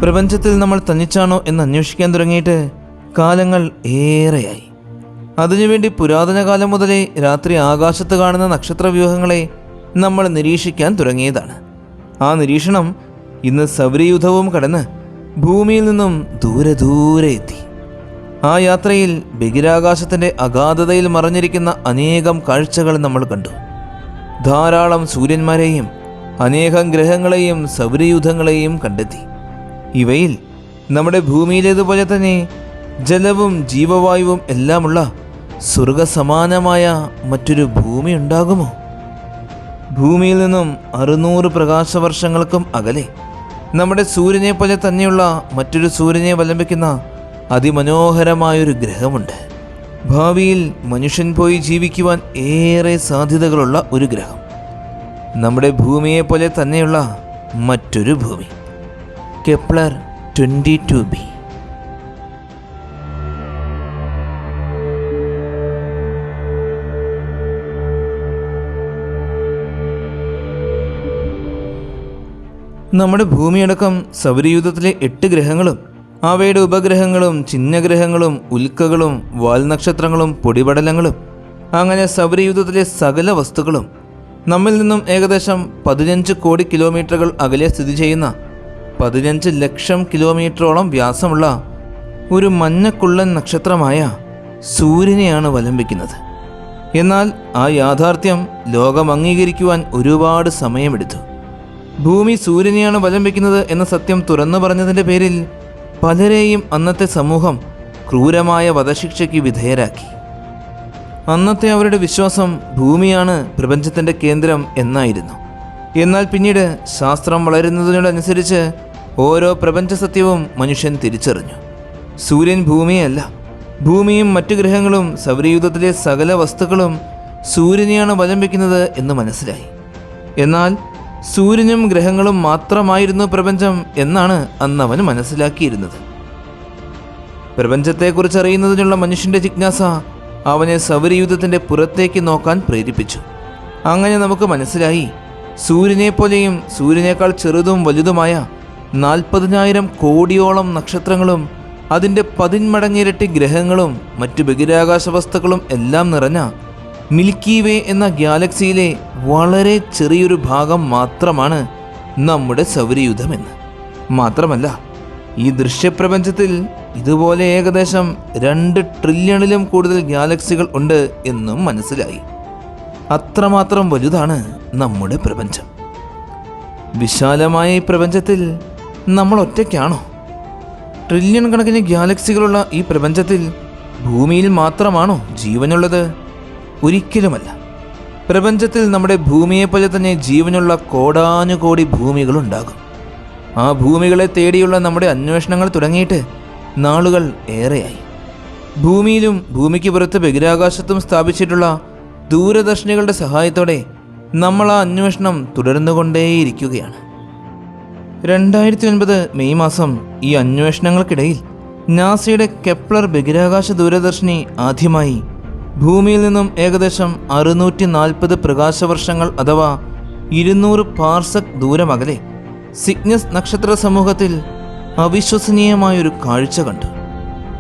പ്രപഞ്ചത്തിൽ നമ്മൾ തനിച്ചാണോ എന്ന് അന്വേഷിക്കാൻ തുടങ്ങിയിട്ട് കാലങ്ങൾ ഏറെയായി. അതിനുവേണ്ടി പുരാതന കാലം മുതലേ രാത്രി ആകാശത്ത് കാണുന്ന നക്ഷത്രവ്യൂഹങ്ങളെ നമ്മൾ നിരീക്ഷിക്കാൻ തുടങ്ങിയതാണ്. ആ നിരീക്ഷണം ഇന്ന് സൗരയൂഥവും കടന്ന് ഭൂമിയിൽ നിന്നും ദൂരെ ദൂരെ എത്തി. ആ യാത്രയിൽ ബഹിരാകാശത്തിൻ്റെ അഗാധതയിൽ മറഞ്ഞിരിക്കുന്ന അനേകം കാഴ്ചകൾ നമ്മൾ കണ്ടു. ധാരാളം സൂര്യന്മാരെയും അനേകം ഗ്രഹങ്ങളെയും സൗരയൂഥങ്ങളെയും കണ്ടെത്തി. ഇവയിൽ നമ്മുടെ ഭൂമിയിലേതുപോലെ തന്നെ ജലവും ജീവവായുവും എല്ലാമുള്ള സ്വർഗസമാനമായ മറ്റൊരു ഭൂമി ഉണ്ടാകുമോ? ഭൂമിയിൽ നിന്നും 600 പ്രകാശവർഷങ്ങൾക്കും അകലെ നമ്മുടെ സൂര്യനെ പോലെ തന്നെയുള്ള മറ്റൊരു സൂര്യനെ അവലംബിക്കുന്ന അതിമനോഹരമായൊരു ഗ്രഹമുണ്ട്. ഭാവിയിൽ മനുഷ്യൻ പോയി ജീവിക്കുവാൻ ഏറെ സാധ്യതകളുള്ള ഒരു ഗ്രഹം. നമ്മുടെ ഭൂമിയെ പോലെ തന്നെയുള്ള മറ്റൊരു ഭൂമി, കെപ്ലർ 22b. നമ്മുടെ ഭൂമിയടക്കം സൗരയൂഥത്തിലെ 8 ഗ്രഹങ്ങളും അവയുടെ ഉപഗ്രഹങ്ങളും ചിഹ്നഗ്രഹങ്ങളും ഉൽക്കകളും വാൽനക്ഷത്രങ്ങളും പൊടിപടലങ്ങളും അങ്ങനെ സൗരയൂഥത്തിലെ സകല വസ്തുക്കളും നമ്മിൽ നിന്നും ഏകദേശം 15 കോടി കിലോമീറ്ററുകൾ അകലെ സ്ഥിതി ചെയ്യുന്ന 15 ലക്ഷം കിലോമീറ്ററോളം വ്യാസമുള്ള ഒരു മഞ്ഞക്കുള്ളൻ നക്ഷത്രമായ സൂര്യനെയാണ് അവലംബിക്കുന്നത്. എന്നാൽ ആ യാഥാർത്ഥ്യം ലോകം അംഗീകരിക്കുവാൻ ഒരുപാട് സമയമെടുത്തു. ഭൂമി സൂര്യനെയാണ് അവലംബിക്കുന്നത് എന്ന സത്യം തുറന്നു പറഞ്ഞതിൻ്റെ പേരിൽ പലരെയും അന്നത്തെ സമൂഹം ക്രൂരമായ വധശിക്ഷയ്ക്ക് വിധേയരാക്കി. അന്നത്തെ അവരുടെ വിശ്വാസം ഭൂമിയാണ് പ്രപഞ്ചത്തിൻ്റെ കേന്ദ്രം എന്നായിരുന്നു. എന്നാൽ പിന്നീട് ശാസ്ത്രം വളരുന്നതിനോടനുസരിച്ച് ഓരോ പ്രപഞ്ച സത്യവും മനുഷ്യൻ തിരിച്ചറിഞ്ഞു. സൂര്യൻ ഭൂമിയല്ല, ഭൂമിയും മറ്റു ഗ്രഹങ്ങളും സൗരയൂഥത്തിലെ സകല വസ്തുക്കളും സൂര്യനെയാണ് അവലംബിക്കുന്നത് എന്ന് മനസ്സിലായി. എന്നാൽ സൂര്യനും ഗ്രഹങ്ങളും മാത്രമായിരുന്നു പ്രപഞ്ചം എന്നാണ് അന്ന് അവൻ മനസ്സിലാക്കിയിരുന്നത്. പ്രപഞ്ചത്തെക്കുറിച്ച് അറിയുന്നതിനുള്ള മനുഷ്യൻ്റെ ജിജ്ഞാസ അവനെ സൗരയൂഥത്തിൻ്റെ പുറത്തേക്ക് നോക്കാൻ പ്രേരിപ്പിച്ചു. അങ്ങനെ നമുക്ക് മനസ്സിലായി, സൂര്യനെപ്പോലെയും സൂര്യനേക്കാൾ ചെറുതും വലുതുമായ 40,000 കോടിയോളം നക്ഷത്രങ്ങളും അതിൻ്റെ 10 മടങ്ങിരട്ടി ഗ്രഹങ്ങളും മറ്റു ബഹിരാകാശ വസ്തുക്കളും എല്ലാം നിറഞ്ഞ മിൽക്കി വേ എന്ന ഗാലക്സിയിലെ വളരെ ചെറിയൊരു ഭാഗം മാത്രമാണ് നമ്മുടെ സൗരയൂഥമെന്ന്. മാത്രമല്ല, ഈ ദൃശ്യപ്രപഞ്ചത്തിൽ ഇതുപോലെ ഏകദേശം 2 ട്രില്യണിലും കൂടുതൽ ഗാലക്സികൾ ഉണ്ട് എന്നും മനസ്സിലായി. അത്രമാത്രം വലുതാണ് നമ്മുടെ പ്രപഞ്ചം. വിശാലമായ ഈ പ്രപഞ്ചത്തിൽ നമ്മൾ ഒറ്റയ്ക്കാണോ? ട്രില്യൺ കണക്കിന് ഗാലക്സികളുള്ള ഈ പ്രപഞ്ചത്തിൽ ഭൂമിയിൽ മാത്രമാണോ ജീവനുള്ളത്? ഒരിക്കലുമല്ല. പ്രപഞ്ചത്തിൽ നമ്മുടെ ഭൂമിയെപ്പോലെ തന്നെ ജീവനുള്ള കോടാനുകോടി ഭൂമികളുണ്ടാകും. ആ ഭൂമികളെ തേടിയുള്ള നമ്മുടെ അന്വേഷണങ്ങൾ തുടങ്ങിയിട്ട് നാളുകൾ ഏറെയായി. ഭൂമിയിലും ഭൂമിക്ക് പുറത്ത് ബഹിരാകാശത്തും സ്ഥാപിച്ചിട്ടുള്ള ദൂരദർശിനികളുടെ സഹായത്തോടെ നമ്മൾ ആ അന്വേഷണം തുടർന്നുകൊണ്ടേയിരിക്കുകയാണ്. 2009 മെയ് മാസം ഈ അന്വേഷണങ്ങൾക്കിടയിൽ നാസയുടെ കെപ്ലർ ബഹിരാകാശ ദൂരദർശിനി ആദ്യമായി ഭൂമിയിൽ നിന്നും ഏകദേശം 640 പ്രകാശവർഷങ്ങൾ അഥവാ 200 പാർസക് ദൂരമകലെ സിഗ്നസ് നക്ഷത്ര സമൂഹത്തിൽ അവിശ്വസനീയമായൊരു കാഴ്ച കണ്ടു.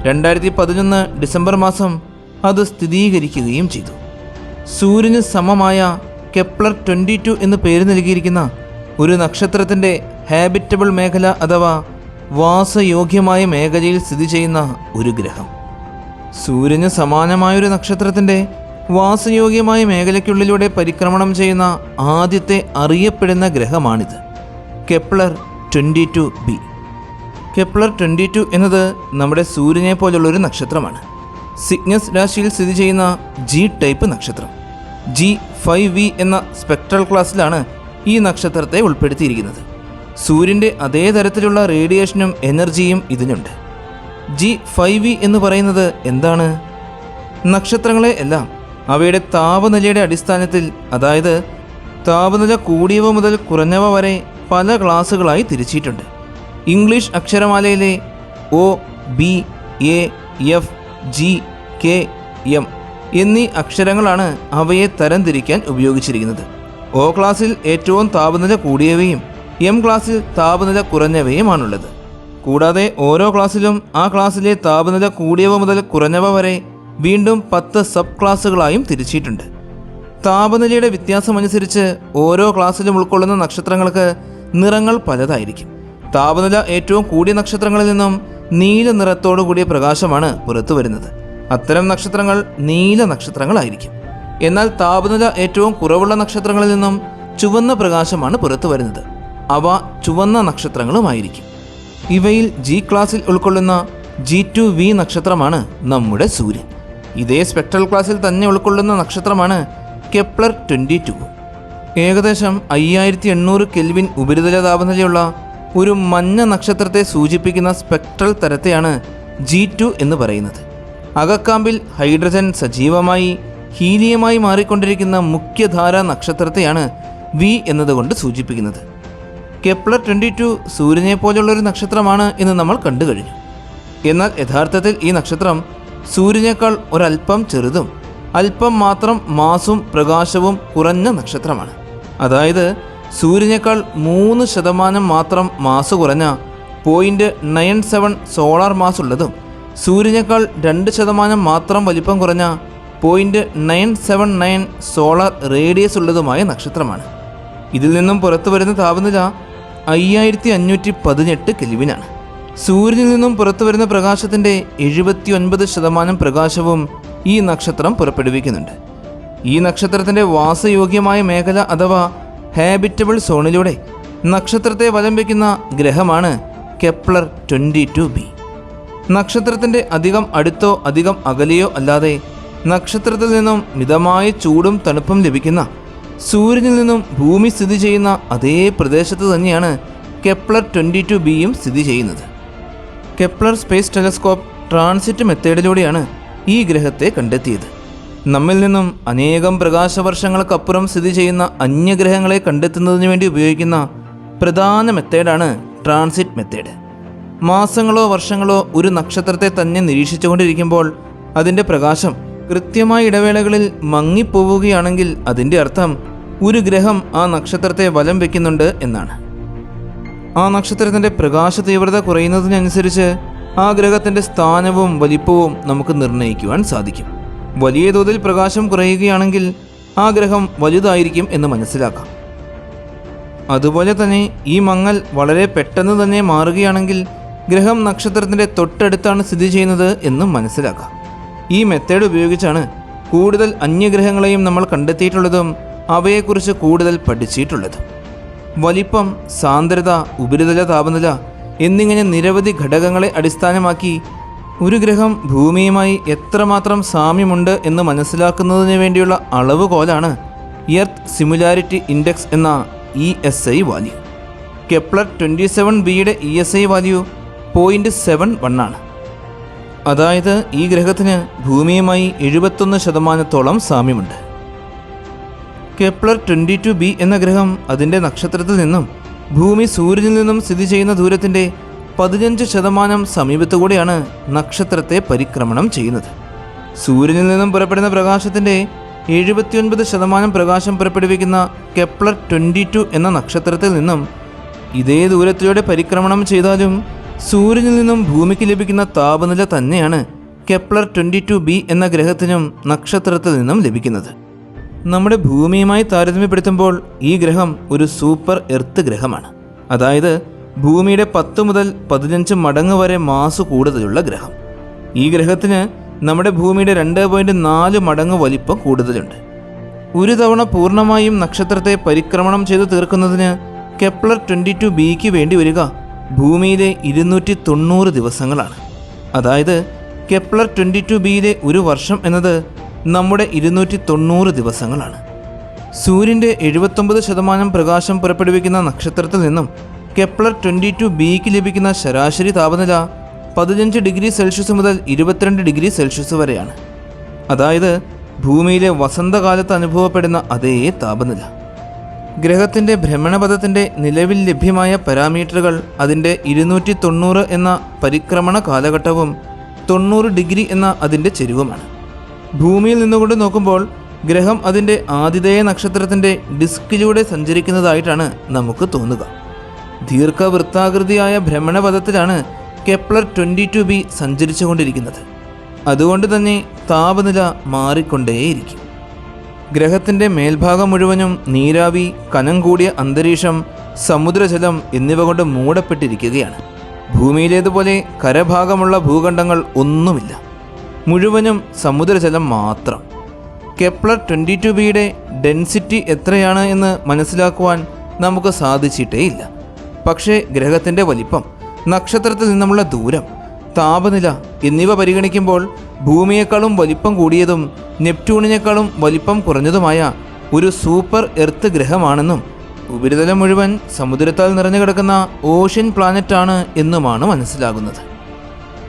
2011 ഡിസംബർ മാസം അത് സ്ഥിരീകരിക്കുകയും ചെയ്തു. സൂര്യന് സമമായ കെപ്ലർ 22 എന്ന് പേര് നൽകിയിരിക്കുന്ന ഒരു നക്ഷത്രത്തിൻ്റെ ഹാബിറ്റബിൾ മേഖല അഥവാ വാസയോഗ്യമായ മേഖലയിൽ സ്ഥിതി ചെയ്യുന്ന ഒരു ഗ്രഹം. സൂര്യന് സമാനമായൊരു നക്ഷത്രത്തിൻ്റെ വാസയോഗ്യമായ മേഖലയ്ക്കുള്ളിലൂടെ പരിക്രമണം ചെയ്യുന്ന ആദ്യത്തെ അറിയപ്പെടുന്ന ഗ്രഹമാണിത്, കെപ്ലർ 22b. കെപ്ലർ 22 എന്നത് നമ്മുടെ സൂര്യനെ പോലുള്ളൊരു നക്ഷത്രമാണ്. സിഗ്നസ് രാശിയിൽ സ്ഥിതി ചെയ്യുന്ന G ടൈപ്പ് നക്ഷത്രം. G5v എന്ന സ്പെക്ട്രൽ ക്ലാസ്സിലാണ് ഈ നക്ഷത്രത്തെ ഉൾപ്പെടുത്തിയിരിക്കുന്നത്. സൂര്യൻ്റെ അതേ തരത്തിലുള്ള റേഡിയേഷനും എനർജിയും ഇതിനുണ്ട്. G5v എന്ന് പറയുന്നത് എന്താണ്? നക്ഷത്രങ്ങളെ എല്ലാം അവയുടെ താപനിലയുടെ അടിസ്ഥാനത്തിൽ, അതായത് താപനില കൂടിയവ മുതൽ കുറഞ്ഞവ വരെ പല ക്ലാസ്സുകളായി തിരിച്ചിട്ടുണ്ട്. ഇംഗ്ലീഷ് അക്ഷരമാലയിലെ O, B, A, F, G, K, M എന്നീ അക്ഷരങ്ങളാണ് അവയെ തരംതിരിക്കാൻ ഉപയോഗിച്ചിരിക്കുന്നത്. O ക്ലാസ്സിൽ ഏറ്റവും താപനില കൂടിയവയും M ക്ലാസ്സിൽ താപനില കുറഞ്ഞവയുമാണുള്ളത്. കൂടാതെ ഓരോ ക്ലാസ്സിലും ആ ക്ലാസ്സിലെ താപനില കൂടിയവ മുതൽ കുറഞ്ഞവ വരെ വീണ്ടും 10 സബ് ക്ലാസ്സുകളായും തിരിച്ചിട്ടുണ്ട്. താപനിലയുടെ വ്യത്യാസമനുസരിച്ച് ഓരോ ക്ലാസ്സിലും ഉൾക്കൊള്ളുന്ന നക്ഷത്രങ്ങൾക്ക് നിറങ്ങൾ പലതായിരിക്കും. താപനില ഏറ്റവും കൂടിയ നക്ഷത്രങ്ങളിൽ നിന്നും നീല നിറത്തോടു കൂടിയ പ്രകാശമാണ് പുറത്തു വരുന്നത്. അത്തരം നക്ഷത്രങ്ങൾ നീല നക്ഷത്രങ്ങളായിരിക്കും. എന്നാൽ താപനില ഏറ്റവും കുറവുള്ള നക്ഷത്രങ്ങളിൽ നിന്നും ചുവന്ന പ്രകാശമാണ് പുറത്തു വരുന്നത്. അവ ചുവന്ന നക്ഷത്രങ്ങളുമായിരിക്കും. ഇവയിൽ ജി ക്ലാസ്സിൽ ഉൾക്കൊള്ളുന്ന G2V നക്ഷത്രമാണ് നമ്മുടെ സൂര്യൻ. ഇതേ സ്പെക്ട്രൽ ക്ലാസ്സിൽ തന്നെ ഉൾക്കൊള്ളുന്ന നക്ഷത്രമാണ് കെപ്ലർ 22. ഏകദേശം 5800 കെൽവിൻ ഉപരിതല താപനിലയുള്ള ഒരു മഞ്ഞ നക്ഷത്രത്തെ സൂചിപ്പിക്കുന്ന സ്പെക്ട്രൽ തരത്തെയാണ് G2 എന്ന് പറയുന്നത്. അകക്കാമ്പിൽ ഹൈഡ്രജൻ സജീവമായി ഹീലിയമായി മാറിക്കൊണ്ടിരിക്കുന്ന മുഖ്യധാര നക്ഷത്രത്തെയാണ് V എന്നതുകൊണ്ട് സൂചിപ്പിക്കുന്നത്. കെപ്ലർ 22 സൂര്യനെ പോലുള്ളൊരു നക്ഷത്രമാണ് എന്ന് നമ്മൾ കണ്ടു കഴിഞ്ഞു. എന്നാൽ യഥാർത്ഥത്തിൽ ഈ നക്ഷത്രം സൂര്യനേക്കാൾ ഒരല്പം ചെറുതും അല്പം മാത്രം മാസും പ്രകാശവും കുറഞ്ഞ നക്ഷത്രമാണ്. അതായത് സൂര്യനേക്കാൾ 3% മാത്രം മാസ് കുറഞ്ഞ 0.97 സോളാർ മാസ് ഉള്ളതും സൂര്യനേക്കാൾ 2% മാത്രം വലിപ്പം കുറഞ്ഞ 0.979 സോളാർ റേഡിയസ് ഉള്ളതുമായ നക്ഷത്രമാണ്. ഇതിൽ നിന്നും പുറത്തു വരുന്ന താപനില 5518 കെൽവിനാണ്. സൂര്യനിൽ നിന്നും പുറത്തു വരുന്ന പ്രകാശത്തിൻ്റെ 79% പ്രകാശവും ഈ നക്ഷത്രം പുറപ്പെടുവിക്കുന്നുണ്ട്. ഈ നക്ഷത്രത്തിൻ്റെ വാസയോഗ്യമായ മേഖല അഥവാ ഹാബിറ്റബിൾ സോണിലൂടെ നക്ഷത്രത്തെ വലം വയ്ക്കുന്ന ഗ്രഹമാണ് കെപ്ലർ 22b. നക്ഷത്രത്തിൻ്റെ അധികം അടുത്തോ അധികം അകലെയോ അല്ലാതെ നക്ഷത്രത്തിൽ നിന്നും മിതമായ ചൂടും തണുപ്പും ലഭിക്കുന്ന സൂര്യനിൽ നിന്നും ഭൂമി സ്ഥിതി ചെയ്യുന്ന അതേ പ്രദേശത്ത് തന്നെയാണ് കെപ്ലർ 22bയും സ്ഥിതി ചെയ്യുന്നത്. കെപ്ലർ സ്പേസ് ടെലസ്കോപ്പ് ട്രാൻസിറ്റ് മെത്തേഡിലൂടെയാണ് ഈ ഗ്രഹത്തെ കണ്ടെത്തിയത്. നമ്മിൽ നിന്നും അനേകം പ്രകാശവർഷങ്ങൾക്കപ്പുറം സ്ഥിതി ചെയ്യുന്ന അന്യഗ്രഹങ്ങളെ കണ്ടെത്തുന്നതിന് വേണ്ടി ഉപയോഗിക്കുന്ന പ്രധാന മെത്തേഡാണ് ട്രാൻസിറ്റ് മെത്തേഡ്. മാസങ്ങളോ വർഷങ്ങളോ ഒരു നക്ഷത്രത്തെ തന്നെ നിരീക്ഷിച്ചുകൊണ്ടിരിക്കുമ്പോൾ അതിൻ്റെ പ്രകാശം കൃത്യമായ ഇടവേളകളിൽ മങ്ങിപ്പോവുകയാണെങ്കിൽ അതിൻ്റെ അർത്ഥം ഒരു ഗ്രഹം ആ നക്ഷത്രത്തെ വലം വയ്ക്കുന്നുണ്ട് എന്നാണ്. ആ നക്ഷത്രത്തിൻ്റെ പ്രകാശ തീവ്രത കുറയുന്നതിനനുസരിച്ച് ആ ഗ്രഹത്തിൻ്റെ സ്ഥാനവും വലിപ്പവും നമുക്ക് നിർണ്ണയിക്കുവാൻ സാധിക്കും. വലിയ തോതിൽ പ്രകാശം കുറയുകയാണെങ്കിൽ ആ ഗ്രഹം വലുതായിരിക്കും എന്ന് മനസ്സിലാക്കാം. അതുപോലെ തന്നെ ഈ മങ്ങൽ വളരെ പെട്ടെന്ന് തന്നെ മാറുകയാണെങ്കിൽ ഗ്രഹം നക്ഷത്രത്തിൻ്റെ തൊട്ടടുത്താണ് സ്ഥിതി ചെയ്യുന്നത് എന്നും മനസ്സിലാക്കാം. ഈ മെത്തേഡ് ഉപയോഗിച്ചാണ് കൂടുതൽ അന്യഗ്രഹങ്ങളെയും നമ്മൾ കണ്ടെത്തിയിട്ടുള്ളതും അവയെക്കുറിച്ച് കൂടുതൽ പഠിച്ചിട്ടുള്ളതും. വലിപ്പം, സാന്ദ്രത, ഉപരിതല താപനില എന്നിങ്ങനെ നിരവധി ഘടകങ്ങളെ അടിസ്ഥാനമാക്കി ഒരു ഗ്രഹം ഭൂമിയുമായി എത്രമാത്രം സാമ്യമുണ്ട് എന്ന് മനസ്സിലാക്കുന്നതിന് വേണ്ടിയുള്ള അളവുകോലാണ് എർത്ത് സിമുലാരിറ്റി ഇൻഡെക്സ് എന്ന ESI വാല്യൂ. കെപ്ലർ 27bയുടെ ESI വാല്യൂ 0.71 ആണ്. അതായത് ഈ ഗ്രഹത്തിന് ഭൂമിയുമായി 71% സാമ്യമുണ്ട്. കെപ്ലർ 22b എന്ന ഗ്രഹം അതിൻ്റെ നക്ഷത്രത്തിൽ നിന്നും ഭൂമി സൂര്യനിൽ നിന്നും സ്ഥിതി ചെയ്യുന്ന ദൂരത്തിൻ്റെ 15% സമീപത്തുകൂടെയാണ് നക്ഷത്രത്തെ പരിക്രമണം ചെയ്യുന്നത്. സൂര്യനിൽ നിന്നും പുറപ്പെടുന്ന പ്രകാശത്തിൻ്റെ 79% പ്രകാശം പുറപ്പെടുവിക്കുന്ന കെപ്ലർ 22 എന്ന നക്ഷത്രത്തിൽ നിന്നും ഇതേ ദൂരത്തിലൂടെ പരിക്രമണം ചെയ്താലും സൂര്യനിൽ നിന്നും ഭൂമിക്ക് ലഭിക്കുന്ന താപനില തന്നെയാണ് കെപ്ലർ 22b എന്ന ഗ്രഹത്തിനും നക്ഷത്രത്തിൽ നിന്നും ലഭിക്കുന്നത്. നമ്മുടെ ഭൂമിയുമായി താരതമ്യപ്പെടുത്തുമ്പോൾ ഈ ഗ്രഹം ഒരു സൂപ്പർ എർത്ത് ഗ്രഹമാണ്. അതായത് ഭൂമിയുടെ 10 മുതൽ 15 മടങ്ങ് വരെ മാസ് കൂടുതലുള്ള ഗ്രഹം. ഈ ഗ്രഹത്തിന് നമ്മുടെ ഭൂമിയുടെ 2.4 മടങ്ങ് വലിപ്പം കൂടുതലുണ്ട്. ഒരു തവണ പൂർണ്ണമായും നക്ഷത്രത്തെ പരിക്രമണം ചെയ്ത് തീർക്കുന്നതിന് കെപ്ലർ 22bക്ക് വേണ്ടി വരിക ഭൂമിയിലെ 290 ദിവസങ്ങളാണ്. അതായത് കെപ്ലർ 22bയിലെ ഒരു വർഷം എന്നത് നമ്മുടെ 290 ദിവസങ്ങളാണ്. സൂര്യൻ്റെ 79% പ്രകാശം പുറപ്പെടുവിക്കുന്ന നക്ഷത്രത്തിൽ നിന്നും കെപ്ലർ 22bക്ക് ലഭിക്കുന്ന ശരാശരി താപനില 15 ഡിഗ്രി സെൽഷ്യസ് മുതൽ 22 ഡിഗ്രി സെൽഷ്യസ് വരെയാണ്. അതായത് ഭൂമിയിലെ വസന്തകാലത്ത് അനുഭവപ്പെടുന്ന അതേ താപനില. ഗ്രഹത്തിൻ്റെ ഭ്രമണപഥത്തിൻ്റെ നിലവിൽ ലഭ്യമായ പാരാമീറ്ററുകൾ അതിൻ്റെ 290 എന്ന പരിക്രമണ കാലഘട്ടവും 90 ഡിഗ്രി എന്ന അതിൻ്റെ ചെരിവുമാണ്. ഭൂമിയിൽ നിന്നുകൊണ്ട് നോക്കുമ്പോൾ ഗ്രഹം അതിൻ്റെ ആതിഥേയ നക്ഷത്രത്തിൻ്റെ ഡിസ്കിലൂടെ സഞ്ചരിക്കുന്നതായിട്ടാണ് നമുക്ക് തോന്നുക. ദീർഘവൃത്താകൃതിയായ ഭ്രമണപഥത്തിലാണ് കെപ്ലർ 22b സഞ്ചരിച്ചുകൊണ്ടിരിക്കുന്നത്. അതുകൊണ്ട് തന്നെ താപനില മാറിക്കൊണ്ടേയിരിക്കും. ഗ്രഹത്തിൻ്റെ മേൽഭാഗം മുഴുവനും നീരാവി, കനം കൂടിയ അന്തരീക്ഷം, സമുദ്രജലം എന്നിവ കൊണ്ട് മൂടപ്പെട്ടിരിക്കുകയാണ്. ഭൂമിയിലേതുപോലെ കരഭാഗമുള്ള ഭൂഖണ്ഡങ്ങൾ ഒന്നുമില്ല. മുഴുവനും സമുദ്രജലം മാത്രം. കെപ്ലർ 22bയുടെ ഡെൻസിറ്റി എത്രയാണ് എന്ന് മനസ്സിലാക്കുവാൻ നമുക്ക് സാധിച്ചിട്ടേയില്ല. പക്ഷേ ഗ്രഹത്തിൻ്റെ വലിപ്പം, നക്ഷത്രത്തിൽ നിന്നുമുള്ള ദൂരം, താപനില എന്നിവ പരിഗണിക്കുമ്പോൾ ഭൂമിയേക്കാളും വലിപ്പം കൂടിയതും നെപ്റ്റ്യൂണിനേക്കാളും വലിപ്പം കുറഞ്ഞതുമായ ഒരു സൂപ്പർ എർത്ത് ഗ്രഹമാണെന്നും ഉപരിതലം മുഴുവൻ സമുദ്രത്താൽ നിറഞ്ഞു കിടക്കുന്ന ഓഷ്യൻ പ്ലാനറ്റാണ് എന്നുമാണ് മനസ്സിലാകുന്നത്.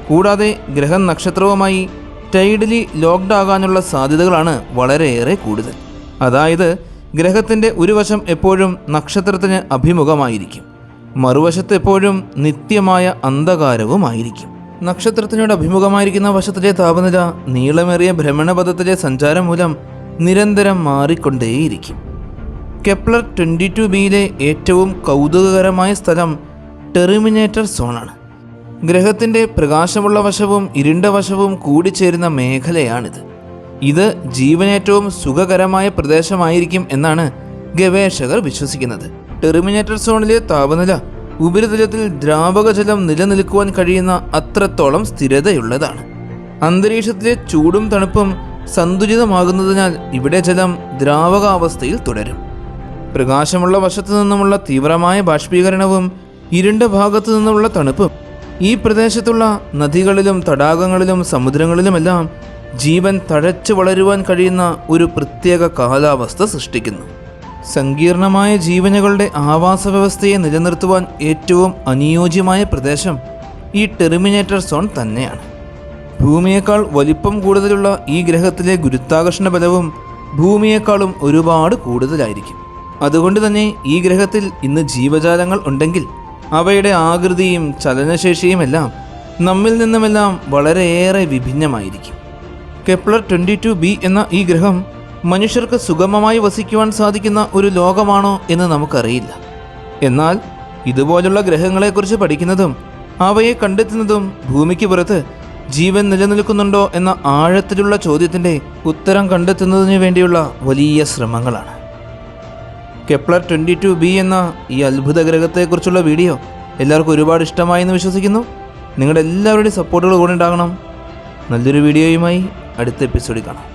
കൂടാതെ ഗ്രഹം നക്ഷത്രവുമായി ടൈഡലി ലോക്ക്ഡ് ആകാനുള്ള സാധ്യതകളാണ് വളരെയേറെ കൂടുതൽ. അതായത് ഗ്രഹത്തിൻ്റെ ഒരു വശം എപ്പോഴും നക്ഷത്രത്തിന് അഭിമുഖമായിരിക്കും, മറുവശത്ത് എപ്പോഴും നിത്യമായ അന്ധകാരവുമായിരിക്കും. നക്ഷത്രത്തിനോട് അഭിമുഖമായിരിക്കുന്ന വശത്തിലെ താപനില നീളമേറിയ ഭ്രമണപഥത്തിലെ സഞ്ചാരം മൂലം നിരന്തരം മാറിക്കൊണ്ടേയിരിക്കും. കെപ്ലർ 22bയിലെ ഏറ്റവും കൗതുകകരമായ സ്ഥലം ടെർമിനേറ്റർ സോണാണ്. ഗ്രഹത്തിൻ്റെ പ്രകാശമുള്ള വശവും ഇരുണ്ട വശവും കൂടിച്ചേരുന്ന മേഖലയാണിത്. ഇത് ജീവനേറ്റവും സുഖകരമായ പ്രദേശമായിരിക്കും എന്നാണ് ഗവേഷകർ വിശ്വസിക്കുന്നത്. ടെർമിനേറ്റർ സോണിലെ താപനില ഉപരിതലത്തിൽ ദ്രാവകജലം നിലനിൽക്കുവാൻ കഴിയുന്ന അത്രത്തോളം സ്ഥിരതയുള്ളതാണ്. അന്തരീക്ഷത്തിലെ ചൂടും തണുപ്പും സന്തുലിതമാകുന്നതിനാൽ ഇവിടെ ജലം ദ്രാവകാവസ്ഥയിൽ തുടരും. പ്രകാശമുള്ള വശത്തു നിന്നുമുള്ള തീവ്രമായ ബാഷ്പീകരണവും ഇരുണ്ട ഭാഗത്തു നിന്നുമുള്ള തണുപ്പും ഈ പ്രദേശത്തുള്ള നദികളിലും തടാകങ്ങളിലും സമുദ്രങ്ങളിലുമെല്ലാം ജീവൻ തഴച്ചു വളരുവാൻ കഴിയുന്ന ഒരു പ്രത്യേക കാലാവസ്ഥ സൃഷ്ടിക്കുന്നു. സങ്കീർണമായ ജീവനുകളുടെ ആവാസ വ്യവസ്ഥയെ നിലനിർത്തുവാൻ ഏറ്റവും അനുയോജ്യമായ പ്രദേശം ഈ ടെർമിനേറ്റർ സോൺ തന്നെയാണ്. ഭൂമിയേക്കാൾ വലിപ്പം കൂടുതലുള്ള ഈ ഗ്രഹത്തിലെ ഗുരുത്വാകർഷണ ബലവും ഭൂമിയേക്കാളും ഒരുപാട് കൂടുതലായിരിക്കും. അതുകൊണ്ട് തന്നെ ഈ ഗ്രഹത്തിൽ ഇന്ന് ജീവജാലങ്ങൾ ഉണ്ടെങ്കിൽ അവയുടെ ആകൃതിയും ചലനശേഷിയുമെല്ലാം നമ്മിൽ നിന്നുമെല്ലാം വളരെയേറെ വിഭിന്നമായിരിക്കും. കെപ്ലർ 22b എന്ന ഈ ഗ്രഹം മനുഷ്യർക്ക് സുഗമമായി വസിക്കുവാൻ സാധിക്കുന്ന ഒരു ലോകമാണോ എന്ന് നമുക്കറിയില്ല. എന്നാൽ ഇതുപോലുള്ള ഗ്രഹങ്ങളെക്കുറിച്ച് പഠിക്കുന്നതും അവയെ കണ്ടെത്തുന്നതും ഭൂമിക്ക് പുറത്ത് ജീവൻ നിലനിൽക്കുന്നുണ്ടോ എന്ന ആഴത്തിലുള്ള ചോദ്യത്തിൻ്റെ ഉത്തരം കണ്ടെത്തുന്നതിന് വേണ്ടിയുള്ള വലിയ ശ്രമങ്ങളാണ്. കെപ്ലർ 22b എന്ന ഈ അത്ഭുത ഗ്രഹത്തെക്കുറിച്ചുള്ള വീഡിയോ എല്ലാവർക്കും ഒരുപാട് ഇഷ്ടമായി എന്ന് വിശ്വസിക്കുന്നു. നിങ്ങളുടെ എല്ലാവരുടെയും സപ്പോർട്ടുകൾ കൂടെ ഉണ്ടാകണം. നല്ലൊരു വീഡിയോയുമായി അടുത്ത എപ്പിസോഡിൽ കാണാം.